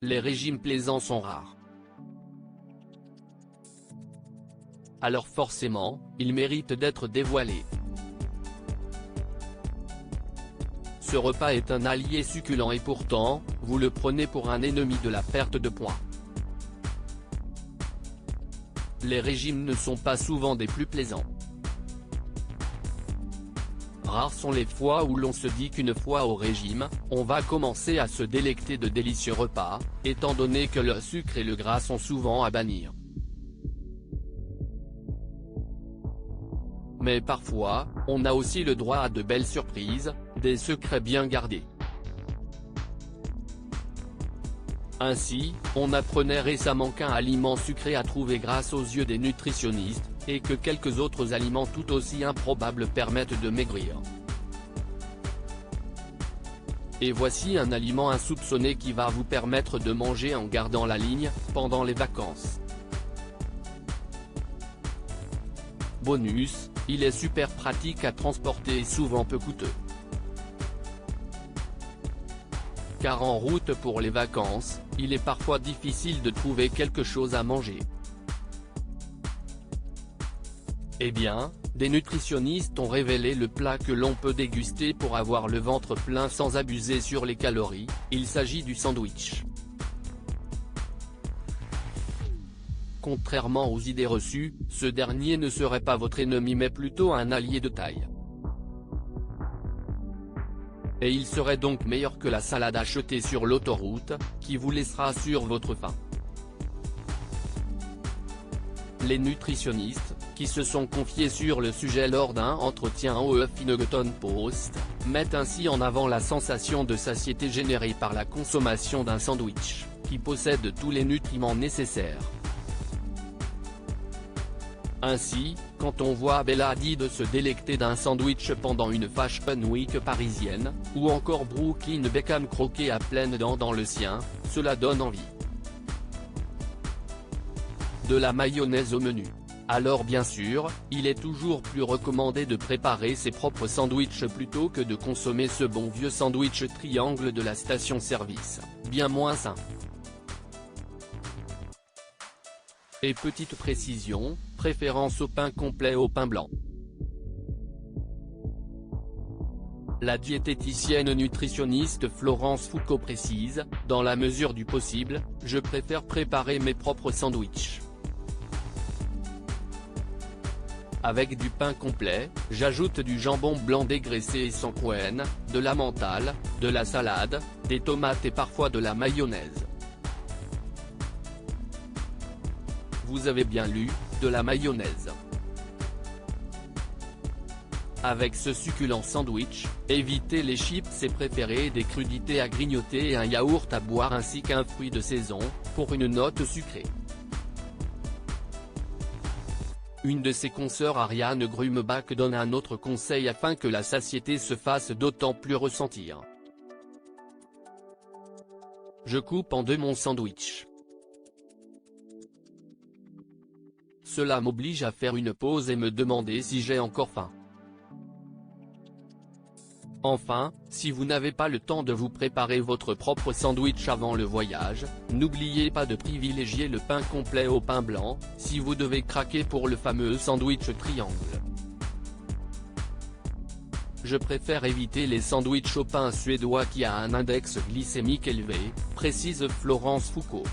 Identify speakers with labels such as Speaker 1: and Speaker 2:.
Speaker 1: Les régimes plaisants sont rares. Alors forcément, ils méritent d'être dévoilés. Ce repas est un allié succulent et pourtant, vous le prenez pour un ennemi de la perte de poids. Les régimes ne sont pas souvent des plus plaisants. Rares sont les fois où l'on se dit qu'une fois au régime, on va commencer à se délecter de délicieux repas, étant donné que le sucre et le gras sont souvent à bannir. Mais parfois, on a aussi le droit à de belles surprises, des secrets bien gardés. Ainsi, on apprenait récemment qu'un aliment sucré a trouvé grâce aux yeux des nutritionnistes, et que quelques autres aliments tout aussi improbables permettent de maigrir. Et voici un aliment insoupçonné qui va vous permettre de manger en gardant la ligne, pendant les vacances. Bonus, il est super pratique à transporter et souvent peu coûteux. Car en route pour les vacances, il est parfois difficile de trouver quelque chose à manger. Eh bien, des nutritionnistes ont révélé le plat que l'on peut déguster pour avoir le ventre plein sans abuser sur les calories, il s'agit du sandwich. Contrairement aux idées reçues, ce dernier ne serait pas votre ennemi mais plutôt un allié de taille. Et il serait donc meilleur que la salade achetée sur l'autoroute, qui vous laissera sur votre faim. Les nutritionnistes, qui se sont confiés sur le sujet lors d'un entretien au Huffington Post, mettent ainsi en avant la sensation de satiété générée par la consommation d'un sandwich, qui possède tous les nutriments nécessaires. Ainsi, quand on voit Bella Hadid se délecter d'un sandwich pendant une Fashion Week parisienne, ou encore Brooklyn Beckham croquer à pleines dents dans le sien, cela donne envie. De la mayonnaise au menu. Alors bien sûr, il est toujours plus recommandé de préparer ses propres sandwichs plutôt que de consommer ce bon vieux sandwich triangle de la station-service, bien moins sain. Et petite précision, préférence au pain complet au pain blanc. La diététicienne nutritionniste Florence Foucault précise, dans la mesure du possible, je préfère préparer mes propres sandwichs. Avec du pain complet, j'ajoute du jambon blanc dégraissé et sans couenne, de la mentale, de la salade, des tomates et parfois de la mayonnaise. Vous avez bien lu, de la mayonnaise. Avec ce succulent sandwich, évitez les chips et préférez des crudités à grignoter et un yaourt à boire ainsi qu'un fruit de saison, pour une note sucrée. Une de ses consoeurs Ariane Grumbach donne un autre conseil afin que la satiété se fasse d'autant plus ressentir. Je coupe en deux mon sandwich. Cela m'oblige à faire une pause et me demander si j'ai encore faim. Enfin, si vous n'avez pas le temps de vous préparer votre propre sandwich avant le voyage, n'oubliez pas de privilégier le pain complet au pain blanc, si vous devez craquer pour le fameux sandwich triangle. Je préfère éviter les sandwichs au pain suédois qui a un index glycémique élevé, précise Florence Foucault.